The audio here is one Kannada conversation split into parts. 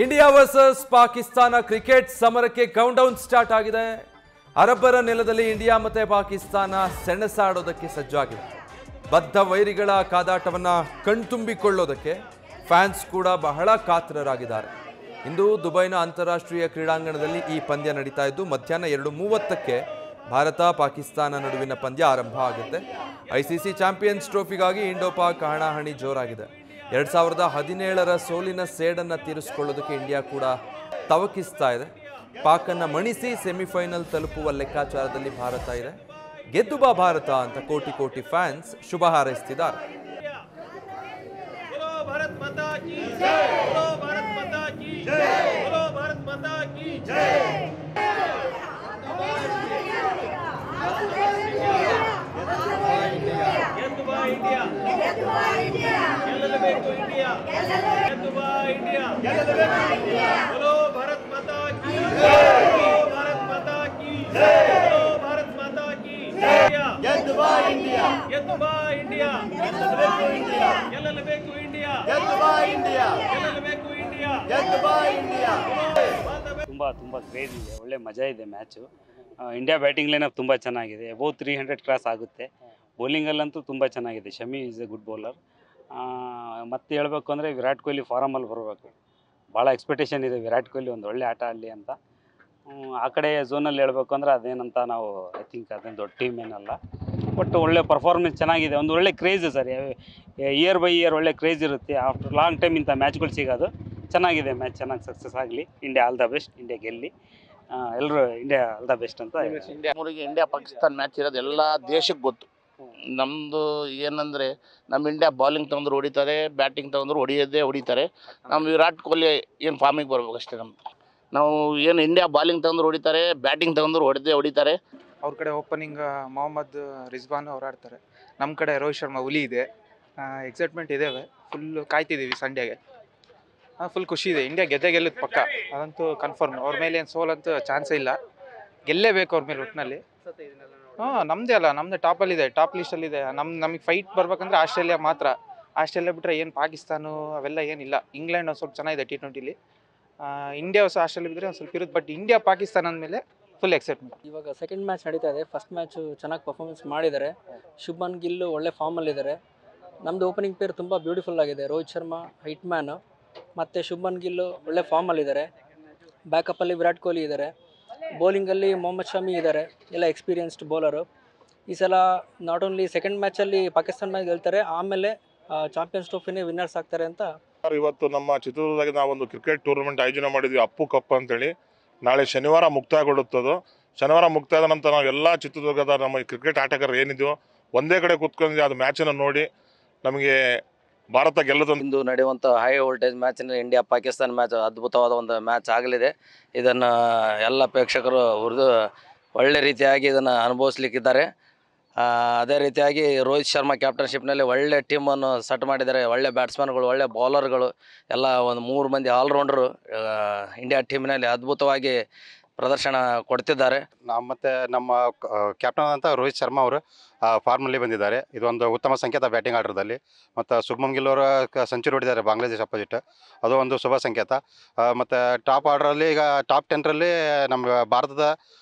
ಇಂಡಿಯಾ ವರ್ಸಸ್ ಪಾಕಿಸ್ತಾನ ಕ್ರಿಕೆಟ್ ಸಮರಕ್ಕೆ ಕೌಂಟ್ಡೌನ್ ಸ್ಟಾರ್ಟ್ ಆಗಿದೆ. ಅರಬ್ಬರ ನೆಲದಲ್ಲಿ ಇಂಡಿಯಾ ಮತ್ತೆ ಪಾಕಿಸ್ತಾನ ಸೆಣಸಾಡೋದಕ್ಕೆ ಸಜ್ಜಾಗಿದೆ. ಬದ್ಧ ವೈರಿಗಳ ಕಾದಾಟವನ್ನ ಕಣ್ತುಂಬಿಕೊಳ್ಳೋದಕ್ಕೆ ಫ್ಯಾನ್ಸ್ ಕೂಡ ಬಹಳ ಕಾತರರಾಗಿದ್ದಾರೆ. ಇಂದು ದುಬೈನ ಅಂತಾರಾಷ್ಟ್ರೀಯ ಕ್ರೀಡಾಂಗಣದಲ್ಲಿ ಈ ಪಂದ್ಯ ನಡೀತಾ ಇದ್ದು ಮಧ್ಯಾಹ್ನ 2:30ಕ್ಕೆ ಭಾರತ ಪಾಕಿಸ್ತಾನ ನಡುವಿನ ಪಂದ್ಯ ಆರಂಭ ಆಗುತ್ತೆ. ಐಸಿಸಿ ಚಾಂಪಿಯನ್ಸ್ ಟ್ರೋಫಿಗಾಗಿ ಇಂಡೋ ಪಾಕ್ ಹಣಾಹಣಿ ಜೋರಾಗಿದೆ. 2017ರ ಸೋಲಿನ ಸೇಡನ್ನು ತೀರಿಸಿಕೊಳ್ಳೋದಕ್ಕೆ ಇಂಡಿಯಾ ಕೂಡ ತವಕಿಸ್ತಾ ಇದೆ. ಪಾಕನ್ನು ಮಣಿಸಿ ಸೆಮಿಫೈನಲ್ ತಲುಪುವ ಲೆಕ್ಕಾಚಾರದಲ್ಲಿ ಭಾರತ ಇದೆ. ಗೆದ್ದು ಬಾ ಭಾರತ ಅಂತ ಕೋಟಿ ಕೋಟಿ ಫ್ಯಾನ್ಸ್ ಶುಭ ಹಾರೈಸುತ್ತಿದ್ದಾರೆ. ತುಂಬ ಕ್ರೇಜ್ ಇದೆ, ಒಳ್ಳೆ ಮಜಾ ಇದೆ ಮ್ಯಾಚು. ಇಂಡಿಯಾ ಬ್ಯಾಟಿಂಗ್ ಲೈನಪ್ ತುಂಬ ಚೆನ್ನಾಗಿದೆ, ಅಬೌವ್ 300 ಕ್ರಾಸ್ ಆಗುತ್ತೆ. ಬೌಲಿಂಗಲ್ಲಂತೂ ತುಂಬ ಚೆನ್ನಾಗಿದೆ. Shami is A good bowler. ಮತ್ತೆ ಹೇಳಬೇಕು ಅಂದರೆ ವಿರಾಟ್ ಕೊಹ್ಲಿ ಫಾರಮಲ್ಲಿ ಬರಬೇಕು. ಭಾಳ ಎಕ್ಸ್ಪೆಕ್ಟೇಷನ್ ಇದೆ ವಿರಾಟ್ ಕೊಹ್ಲಿ ಒಂದು ಒಳ್ಳೆ ಆಟ ಆಡಲಿ ಅಂತ. ಆ ಕಡೆ ಝೋನಲ್ಲಿ ಹೇಳಬೇಕು ಅಂದರೆ ಅದೇನಂತ ನಾವು ಐ ಥಿಂಕ್ ಅದೇನು ದೊಡ್ಡ ಟೀಮ್ ಏನಲ್ಲ, ಬಟ್ ಒಳ್ಳೆ ಪರ್ಫಾರ್ಮೆನ್ಸ್ ಚೆನ್ನಾಗಿದೆ. ಒಂದು ಒಳ್ಳೆ craze sir, year by year ಒಳ್ಳೆ ಕ್ರೇಜ್ ಇರುತ್ತೆ. ಆಫ್ಟರ್ ಲಾಂಗ್ ಟೈಮ್ ಇಂಥ ಮ್ಯಾಚ್ಗಳು ಸಿಗೋದು ಚೆನ್ನಾಗಿದೆ. ಮ್ಯಾಚ್ ಚೆನ್ನಾಗಿ ಸಕ್ಸಸ್ ಆಗಲಿ. India all the best, India ಗೆಲ್ಲಿ. ಎಲ್ಲರೂ ಇಂಡಿಯಾ ಆಲ್ ದ ಬೆಸ್ಟ್ ಅಂತ. ಇಂಡಿಯಾ ಪಾಕಿಸ್ತಾನ ಮ್ಯಾಚ್ ಇರೋದು ಎಲ್ಲ ದೇಶಕ್ಕೆ ಗೊತ್ತು. ನಮ್ಮದು ಏನಂದರೆ ನಮ್ಮ ಇಂಡಿಯಾ ಬಾಲಿಂಗ್ ತಗೊಂಡ್ರು ಹೊಡಿತಾರೆ, ಬ್ಯಾಟಿಂಗ್ ತಗೊಂಡ್ರು ಹೊಡಿತಾರೆ. ನಮ್ಮ ವಿರಾಟ್ ಕೊಹ್ಲಿ ಏನು ಫಾರ್ಮಿಗೆ ಬರ್ಬೇಕು ಅಷ್ಟೇ. ನಾವು ಏನು ಇಂಡಿಯಾ ಬಾಲಿಂಗ್ ತಗೊಂಡ್ರು ಹೊಡಿತಾರೆ, ಬ್ಯಾಟಿಂಗ್ ತಗೊಂಡ್ರು ಹೊಡಿತಾರೆ. ಅವ್ರ ಕಡೆ ಓಪನಿಂಗ್ ಮೊಹಮ್ಮದ್ ರಿಜ್ವಾನ್ ಅವ್ರು ಆಡ್ತಾರೆ. ನಮ್ಮ ಕಡೆ ರೋಹಿತ್ ಶರ್ಮಾ ಹುಲಿ ಇದೆ. ಎಕ್ಸೈಟ್ಮೆಂಟ್ ಇದ್ದೇವೆ, ಫುಲ್ ಕಾಯ್ತಿದ್ದೀವಿ ಸಂಡೇಗೆ. ಫುಲ್ ಖುಷಿ ಇದೆ. ಇಂಡಿಯಾ ಗೆಲ್ಲುತ್ತೆ ಪಕ್ಕ, ಅದಂತೂ ಕನ್ಫರ್ಮ್. ಅವ್ರ ಮೇಲೆ ಏನು ಸೋಲಂತೂ ಚಾನ್ಸೇ ಇಲ್ಲ, ಗೆಲ್ಲೇಬೇಕು ಅವ್ರ ಮೇಲೆ ಒಟ್ಟಿನಲ್ಲಿ. ನಮ್ಮದೇ ಅಲ್ಲ, ನಮ್ಮದೇ ಟಾಪಲ್ಲಿದೆ, ಟಾಪ್ ಲಿಸ್ಟಲ್ಲಿದೆ. ನಮಗೆ ಫೈಟ್ ಬರ್ಬೇಕಂದ್ರೆ ಆಸ್ಟ್ರೇಲಿಯಾ ಮಾತ್ರ. ಆಸ್ಟ್ರೇಲಿಯಾ ಬಿಟ್ಟರೆ ಏನು ಪಾಕಿಸ್ತಾನ ಅವೆಲ್ಲ ಏನಿಲ್ಲ. ಇಂಗ್ಲೆಂಡ್ ಒಂದು ಸ್ವಲ್ಪ ಚೆನ್ನಾಗಿದೆ T20ಲಿ. ಇಂಡಿಯಾ ಹೊಸ ಆಸ್ಟ್ರೇಲಿಯಾ ಬಿದ್ದರೆ ಒಂದು ಸ್ವಲ್ಪ ಇರುತ್ತೆ. ಬಟ್ ಇಂಡಿಯಾ ಪಾಕಿಸ್ತಾನ ಅಂದಮೇಲೆ ಫುಲ್ ಎಕ್ಸೈಟ್ಮೆಂಟ್. ಇವಾಗ ಸೆಕೆಂಡ್ ಮ್ಯಾಚ್ ನಡೀತಾ ಇದೆ. ಫಸ್ಟ್ ಮ್ಯಾಚು ಚೆನ್ನಾಗಿ ಪರ್ಫಾರ್ಮೆನ್ಸ್ ಮಾಡಿದ್ದಾರೆ. ಶುಭ್ಮನ್ ಗಿಲ್ ಒಳ್ಳೆ ಫಾರ್ಮಲ್ಲಿದ್ದಾರೆ. ನಮ್ಮದು ಓಪನಿಂಗ್ ಪೇರ್ ತುಂಬ ಬ್ಯೂಟಿಫುಲ್ ಆಗಿದೆ. ರೋಹಿತ್ ಶರ್ಮಾ ಹಿಟ್ ಮ್ಯಾನು ಮತ್ತು ಶುಭ್ಮನ್ ಗಿಲ್ ಒಳ್ಳೆ ಫಾರ್ಮಲ್ಲಿದ್ದಾರೆ. ಬ್ಯಾಕಪ್ಪಲ್ಲಿ ವಿರಾಟ್ ಕೊಹ್ಲಿ ಇದ್ದಾರೆ. ಬೌಲಿಂಗಲ್ಲಿ ಮೊಹಮ್ಮದ್ ಶಮಿ ಇದ್ದಾರೆ, ಎಲ್ಲ ಎಕ್ಸ್ಪೀರಿಯನ್ಸ್ಡ್ ಬೌಲರು. ಈ ಸಲ ನಾಟ್ ಓನ್ಲಿ ಸೆಕೆಂಡ್ ಮ್ಯಾಚಲ್ಲಿ ಪಾಕಿಸ್ತಾನ ಮ್ಯಾಚ್ ಗೆಲ್ತಾರೆ, ಆಮೇಲೆ ಚಾಂಪಿಯನ್ಸ್ ಟ್ರೋಫಿನೇ ವಿನ್ನರ್ಸ್ ಆಗ್ತಾರೆ ಅಂತ. ಇವತ್ತು ನಮ್ಮ ಚಿತ್ರದುರ್ಗದಾಗ ನಾವೊಂದು ಕ್ರಿಕೆಟ್ ಟೂರ್ನಮೆಂಟ್ ಆಯೋಜನೆ ಮಾಡಿದ್ವಿ, ಅಪ್ಪು ಕಪ್ ಅಂತೇಳಿ. ನಾಳೆ ಶನಿವಾರ ಮುಕ್ತಾಯಗೊಳ್ಳುತ್ತದು. ಶನಿವಾರ ಮುಕ್ತಾಯದ ನಂತರ ನಾವು ಎಲ್ಲ ಚಿತ್ರದುರ್ಗದ ನಮ್ಮ ಕ್ರಿಕೆಟ್ ಆಟಗಾರರು ಏನಿದೆಯೋ ಒಂದೇ ಕಡೆ ಕೂತ್ಕೊಂಡು ಅದು ಮ್ಯಾಚನ್ನು ನೋಡಿ ನಮಗೆ ಭಾರತ ಗೆಲ್ಲೋದು. ಇಂದು ನಡೆಯುವಂಥ ಹೈ ವೋಲ್ಟೇಜ್ ಮ್ಯಾಚಿನ ಇಂಡಿಯಾ ಪಾಕಿಸ್ತಾನ ಮ್ಯಾಚ್ ಅದ್ಭುತವಾದ ಒಂದು ಮ್ಯಾಚ್ ಆಗಲಿದೆ. ಇದನ್ನು ಎಲ್ಲ ಪ್ರೇಕ್ಷಕರು ಒಳ್ಳೆ ರೀತಿಯಾಗಿ ಇದನ್ನು ಅನುಭವಿಸ್ಲಿಕ್ಕಿದ್ದಾರೆ. ಅದೇ ರೀತಿಯಾಗಿ ರೋಹಿತ್ ಶರ್ಮಾ ಕ್ಯಾಪ್ಟನ್ಶಿಪ್ನಲ್ಲಿ ಒಳ್ಳೆ ಟೀಮನ್ನು ಸೆಟ್ ಮಾಡಿದ್ದಾರೆ. ಒಳ್ಳೆ ಬ್ಯಾಟ್ಸ್ಮನ್ಗಳು, ಒಳ್ಳೆ ಬೌಲರ್ಗಳು, ಎಲ್ಲ ಒಂದು 3 ಮಂದಿ ಆಲ್ರೌಂಡರು ಇಂಡಿಯಾ ಟೀಮಿನಲ್ಲಿ ಅದ್ಭುತವಾಗಿ ಪ್ರದರ್ಶನ ಕೊಡ್ತಿದ್ದಾರೆ. ಮತ್ತು ನಮ್ಮ ಕ್ಯಾಪ್ಟನ್ ಅಂತ ರೋಹಿತ್ ಶರ್ಮಾ ಅವರು ಫಾರ್ಮಲ್ಲಿ ಬಂದಿದ್ದಾರೆ. ಇದೊಂದು ಉತ್ತಮ ಸಂಕೇತ ಬ್ಯಾಟಿಂಗ್ ಆರ್ಡರ್ದಲ್ಲಿ. ಮತ್ತು ಶುಭ್ಮನ್ ಗಿಲ್ ಅವರು ಸೆಂಚುರಿ ಹೊಡಿದ್ದಾರೆ ಬಾಂಗ್ಲಾದೇಶ್ ಅಪೋಸಿಟ್, ಅದು ಒಂದು ಶುಭ ಸಂಕೇತ. ಮತ್ತು ಟಾಪ್ ಆರ್ಡ್ರಲ್ಲಿ ಈಗ ಟಾಪ್ 10ರಲ್ಲಿ ನಮ್ಮ ಭಾರತದ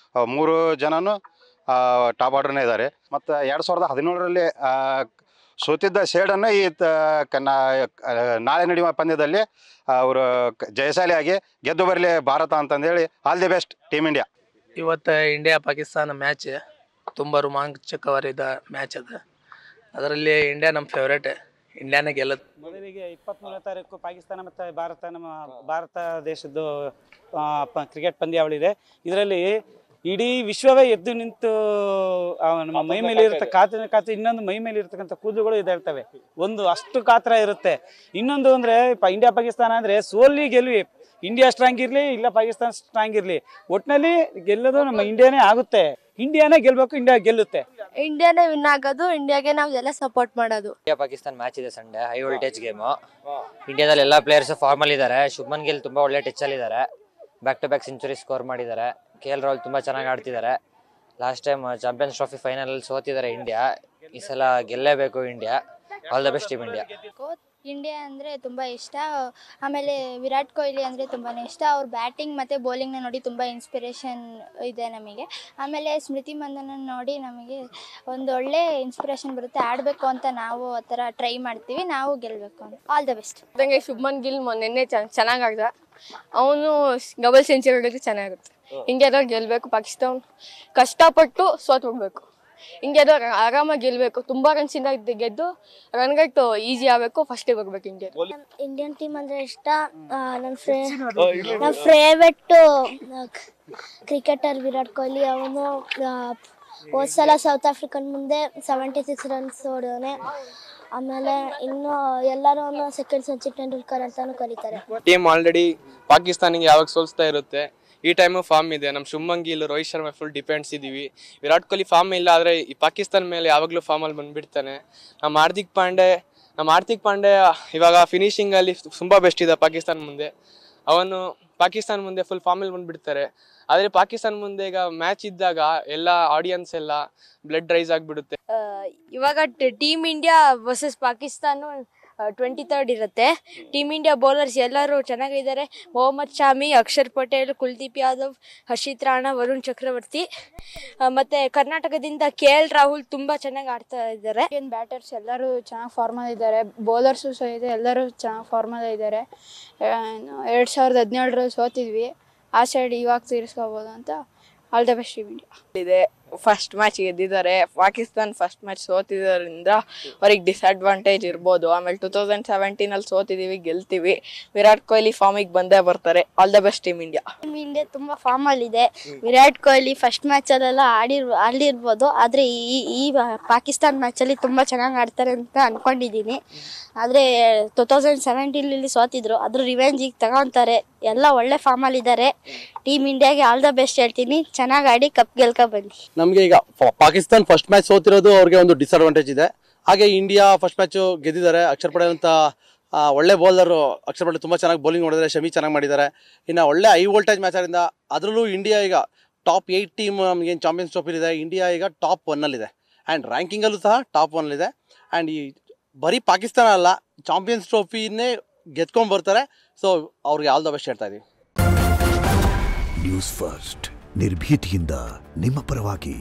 3 ಜನನು ಟಾಪ್ ಆರ್ಡರ್ನೇ ಇದ್ದಾರೆ. ಮತ್ತು 2017ರಲ್ಲಿ ಸೋತಿದ್ದ ಸೇಡನ್ನು ನಾಳೆ ನಡೆಯುವ ಪಂದ್ಯದಲ್ಲಿ ಅವರು ಜಯಶಾಲಿಯಾಗಿ ಗೆದ್ದು ಬರಲಿ ಭಾರತ ಅಂತಂದೇಳಿ all the best team India. ಇವತ್ತು ಇಂಡಿಯಾ ಪಾಕಿಸ್ತಾನ ಮ್ಯಾಚ್ ತುಂಬ ರೋಮಾಂಚಕವಾದ ಮ್ಯಾಚ್ ಅದು. ಅದರಲ್ಲಿ ಇಂಡಿಯಾ ನಮ್ಮ ಫೇವ್ರೇಟ್, ಇಂಡಿಯಾನೇ ಗೆಲ್ಲುತ್ತೆ. ಮೊದಲಿಗೆ 23ನೇ ತಾರೀಕು ಪಾಕಿಸ್ತಾನ ಮತ್ತು ನಮ್ಮ ಭಾರತ ದೇಶದ್ದು ಕ್ರಿಕೆಟ್ ಪಂದ್ಯಾವಳಿದೆ. ಇದರಲ್ಲಿ ಇಡೀ ವಿಶ್ವವೇ ಎದ್ದು ನಿಂತು ನಮ್ಮ ಮೈ ಮೇಲೆ ಇರುತ್ತೆ ಕಾತು ಇನ್ನೊಂದು ಮೈ ಮೇಲೆ ಇರ್ತಕ್ಕಂಥ ಕೂದಲುಗಳು ಇದಾಗ್ತವೆ. ಒಂದು ಅಷ್ಟು ಕಾತರ ಇರುತ್ತೆ. ಇನ್ನೊಂದು ಅಂದರೆ ಇಂಡಿಯಾ ಪಾಕಿಸ್ತಾನ ಅಂದರೆ ಸೋಲಿ ಗೆಲ್ವಿ, ಇಂಡಿಯಾ ಸ್ಟ್ರಾಂಗ್ ಇರಲಿ ಇಲ್ಲ ಪಾಕಿಸ್ತಾನ ಸ್ಟ್ರಾಂಗ್ ಇರಲಿ, ಒಟ್ಟಿನಲ್ಲಿ ಗೆಲ್ಲೋದು ನಮ್ಮ ಇಂಡಿಯಾನೇ ಆಗುತ್ತೆ. ಇಂಡಿಯಾನೇ ಗೆಲ್ಬೇಕು, ಇಂಡಿಯಾ ಗೆಲ್ಲುತ್ತೆ. ಇಂಡಿಯಾನೇ ವಿನ್ ಆಗೋದು, ಇಂಡಿಯಾಗೆ ನಾವು ಎಲ್ಲ ಸಪೋರ್ಟ್ ಮಾಡೋದು. ಇಂಡಿಯಾ ಪಾಕಿಸ್ತಾನ ಮ್ಯಾಚ್ ಇದೆ ಸಂಡೇ, ಹೈ ವೋಲ್ಟೇಜ್ ಗೇಮು. ಇಂಡಿಯಾದಲ್ಲಿ ಎಲ್ಲ ಪ್ಲೇಯರ್ಸ್ ಫಾರ್ಮಲ್ಲಿ ಇದ್ದಾರೆ. ಶುಭ್ಮನ್ ಗಿಲ್ ತುಂಬ ಒಳ್ಳೆ ಟಚಲ್ಲಿ ಇದ್ದಾರೆ, back to back century score ಮಾಡಿದ್ದಾರೆ. KL ರಾಹುಲ್ ತುಂಬ ಚೆನ್ನಾಗಿ ಆಡ್ತಿದ್ದಾರೆ. Last time champions trophy final ಸೋತಿದ್ದಾರೆ ಇಂಡಿಯಾ. ಈ ಸಲ ಗೆಲ್ಲೇಬೇಕು India. All the best team India. India ಅಂದರೆ ತುಂಬ ಇಷ್ಟ. ಆಮೇಲೆ ವಿರಾಟ್ ಕೊಹ್ಲಿ ಅಂದರೆ ತುಂಬಾ ಇಷ್ಟ. ಅವ್ರ ಬ್ಯಾಟಿಂಗ್ ಮತ್ತು ಬೌಲಿಂಗ್ನ ನೋಡಿ ತುಂಬ ಇನ್ಸ್ಪಿರೇಷನ್ ಇದೆ ನಮಗೆ. ಆಮೇಲೆ ಸ್ಮೃತಿ ಮಂದನ ನೋಡಿ ನಮಗೆ ಒಂದು ಒಳ್ಳೆ ಇನ್ಸ್ಪಿರೇಷನ್ ಬರುತ್ತೆ. ಆಡಬೇಕು ಅಂತ ನಾವು ಆ ಥರ ಟ್ರೈ ಮಾಡ್ತೀವಿ. ನಾವು ಗೆಲ್ಲಬೇಕು ಅಂತ. All the best. ಅದಂಗೆ ಶುಭ್ಮನ್ ಗಿಲ್ ಮೊನ್ನೆ ಚೆನ್ನಾಗಿ ಆಡ್ದ. ಅವನು ಡಬಲ್ ಸೆಂಚುರಿ ಹೊಡೆದ್ರೆ ಚೆನ್ನಾಗಿರುತ್ತೆ. ಇಂಡಿಯಾದವ್ರು ಗೆಲ್ಲಬೇಕು. ಪಾಕಿಸ್ತಾನ ಕಷ್ಟಪಟ್ಟು ಸೋತು ಹೋಗ್ಬೇಕು. ಇಂಡಿಯಾದವ್ರು ಆರಾಮಾಗಿ ಗೆಲ್ಲಬೇಕು. ತುಂಬ ರನ್ಸಿಂದ ಗೆದ್ದು ರನ್ ರೇಟ್ ಈಸಿ ಆಗಬೇಕು. ಫಸ್ಟಿಗೆ ಹೋಗ್ಬೇಕು ಇಂಡಿಯಾ. ಇಂಡಿಯನ್ ಟೀಮ್ ಅಂದರೆ ಇಷ್ಟ. ನನ್ನ ಫೇವ್ರೆಟ್ ಕ್ರಿಕೆಟರ್ ವಿರಾಟ್ ಕೊಹ್ಲಿ. ಅವನು ಹೋದ ಸಲ ಸೌತ್ ಆಫ್ರಿಕನ್ ಮುಂದೆ 76 ರನ್ಸ್ ಹೊಡೆದವನೆ. ಆಮೇಲೆ ಇನ್ನು ಎಲ್ಲರೂ ಸೆಕೆಂಡ್ ಸಚಿನ್ ತೆಂಡೂಲ್ಕರ್ ಅಂತಾನು ಕರೀತಾರೆ. ಟೀಮ್ ಆಲ್ರೆಡಿ ಪಾಕಿಸ್ತಾನಿಗೆ ಯಾವಾಗ ಸೋಲ್ಸ್ತಾ ಇರುತ್ತೆ. ಈ ಟೈಮು ಫಾರ್ಮ್ ಇದೆ. ನಮ್ಮ ಶುಭ್ಮನ್ ಗಿಲ್, ರೋಹಿತ್ ಶರ್ಮಾ ಫುಲ್ ಡಿಪೆಂಡ್ಸ್ ಇದ್ದೀವಿ. ವಿರಾಟ್ ಕೊಹ್ಲಿ ಫಾರ್ಮ್ ಇಲ್ಲ, ಆದರೆ ಈ ಪಾಕಿಸ್ತಾನ ಮೇಲೆ ಯಾವಾಗಲೂ ಫಾರ್ಮಲ್ಲಿ ಬಂದುಬಿಡ್ತಾನೆ. ನಮ್ಮ ಹಾರ್ದಿಕ್ ಪಾಂಡೆ ಇವಾಗ ಫಿನಿಶಿಂಗಲ್ಲಿ ತುಂಬ ಬೆಸ್ಟ್ ಇದೆ ಪಾಕಿಸ್ತಾನ ಮುಂದೆ. ಅವನು ಪಾಕಿಸ್ತಾನ ಮುಂದೆ ಫುಲ್ ಫಾರ್ಮಲ್ಲಿ ಬಂದುಬಿಡ್ತಾರೆ. ಆದರೆ ಪಾಕಿಸ್ತಾನ ಮುಂದೆ ಈಗ ಮ್ಯಾಚ್ ಇದ್ದಾಗ ಎಲ್ಲ ಆಡಿಯನ್ಸ್ ಎಲ್ಲ ಬ್ಲಡ್ ರೈಸ್ ಆಗಿಬಿಡುತ್ತೆ. ಇವಾಗ team India versus Pakistan 23rd ಇರುತ್ತೆ. ಟೀಮ್ ಇಂಡಿಯಾ ಬೌಲರ್ಸ್ ಎಲ್ಲರೂ ಚೆನ್ನಾಗಿದ್ದಾರೆ. ಮೊಹಮ್ಮದ್ ಶಾಮಿ, ಅಕ್ಷರ್ ಪಟೇಲ್, ಕುಲ್ದೀಪ್ ಯಾದವ್, ಹರ್ಷಿತ್ ರಾಣಾ, ವರುಣ್ ಚಕ್ರವರ್ತಿ. ಮತ್ತು ಕರ್ನಾಟಕದಿಂದ KL ರಾಹುಲ್ ತುಂಬ ಚೆನ್ನಾಗಿ ಆಡ್ತಾ ಇದ್ದಾರೆ. ಬ್ಯಾಟರ್ಸ್ ಎಲ್ಲರೂ ಚೆನ್ನಾಗಿ ಫಾರ್ಮಲ್ಲಿ ಇದ್ದಾರೆ. ಬೌಲರ್ಸು ಸಹಿತ ಎಲ್ಲರೂ ಚೆನ್ನಾಗಿ ಫಾರ್ಮಲ್ಲಿ ಇದ್ದಾರೆ. 2017 ಸೋತಿದ್ವಿ. ಆ ಸೈಡ್ ಇವಾಗ ತೀರಿಸ್ಕೋಬೋದು ಅಂತ. All the best team India. ಇದೆ ಫಸ್ಟ್ ಮ್ಯಾಚ್ ಗೆದ್ದಿದ್ದಾರೆ. ಪಾಕಿಸ್ತಾನ ಫಸ್ಟ್ ಮ್ಯಾಚ್ ಸೋತಿದ್ದರಿಂದ ಅವ್ರಿಗೆ ಡಿಸ್ಅಡ್ವಾಂಟೇಜ್ ಇರ್ಬೋದು. ಆಮೇಲೆ 2017 ಸೋತಿದ್ದೀವಿ, ಗೆಲ್ತೀವಿ. ವಿರಾಟ್ ಕೊಹ್ಲಿ ಫಾರ್ಮಿಗೆ ಬಂದೇ ಬರ್ತಾರೆ. All the best team India. Team India ತುಂಬ ಫಾರ್ಮಲ್ಲಿದೆ. ವಿರಾಟ್ ಕೊಹ್ಲಿ ಫಸ್ಟ್ ಮ್ಯಾಚಲ್ಲೆಲ್ಲ ಆಡಿರ್ಬೋದು. ಆದರೆ ಈ ಪಾಕಿಸ್ತಾನ ಮ್ಯಾಚಲ್ಲಿ ತುಂಬ ಚೆನ್ನಾಗಿ ಆಡ್ತಾರೆ ಅಂತ ಅಂದ್ಕೊಂಡಿದ್ದೀನಿ. ಆದರೆ 2017 ಸೋತಿದ್ರು. ಅದ್ರ ರಿವೆಂಜ್ ಈಗ ತಗೊತಾರೆ. ಎಲ್ಲ ಒಳ್ಳೆ ಫಾರ್ಮಲ್ಲಿದ್ದಾರೆ. ಟೀಮ್ ಇಂಡಿಯಾಗೆ ಆಲ್ ದ ಬೆಸ್ಟ್ ಹೇಳ್ತೀನಿ. ಚೆನ್ನಾಗಿ ಆಡಿ ಕಪ್ ಗೆಲ್ಕೊ ಬನ್ನಿ. ನಮಗೆ ಈಗ ಪಾಕಿಸ್ತಾನ ಫಸ್ಟ್ ಮ್ಯಾಚ್ ಸೋತಿರೋದು ಅವ್ರಿಗೆ ಒಂದು ಡಿಸ್ಅಡ್ವಾಂಟೇಜ್ ಇದೆ. ಹಾಗೆ ಇಂಡಿಯಾ ಫಸ್ಟ್ ಮ್ಯಾಚ್ ಗೆದ್ದಿದ್ದಾರೆ. ಅಕ್ಷರ್ ಪಟೇಲ್ ಅಂತ ಒಳ್ಳೆ ಬೌಲರ್. ಅಕ್ಷರ್ ಪಟೇಲ್ ತುಂಬ ಚೆನ್ನಾಗಿ ಬೌಲಿಂಗ್ ಮಾಡಿದ್ದಾರೆ. ಶಮಿ ಚೆನ್ನಾಗಿ ಮಾಡಿದ್ದಾರೆ. ಇನ್ನು ಒಳ್ಳೆ ಹೈ ವೋಲ್ಟೇಜ್ ಮ್ಯಾಚ್ ಆದ್ರಿಂದ ಅದರಲ್ಲೂ ಇಂಡಿಯಾ ಈಗ ಟಾಪ್ 8 ಟೀಮ್ ನಮಗೇನು ಚಾಂಪಿಯನ್ಸ್ ಟ್ರೋಫಿಲಿದೆ. ಇಂಡಿಯಾ ಈಗ ಟಾಪ್ 1 ಆ್ಯಂಡ್ ರ್ಯಾಂಕಿಂಗಲ್ಲೂ ಸಹ ಟಾಪ್ 1 ಆ್ಯಂಡ್ ಈ ಬರೀ ಪಾಕಿಸ್ತಾನ ಅಲ್ಲ, ಚಾಂಪಿಯನ್ಸ್ ಟ್ರೋಫಿನೇ ಗೆದ್ಕೊಂಡು ಬರ್ತಾರೆ. ಸೊ ಅವ್ರಿಗೆ ಆಲ್ ದ ಬೆಸ್ಟ್ ಹೇಳ್ತಾ ಇದ್ದೀವಿ. ನ್ಯೂಸ್ ಫಸ್ಟ್ ನಿರ್ಭೀತಿಯಿಂದ ನಿಮ್ಮ ಪರವಾಗಿ.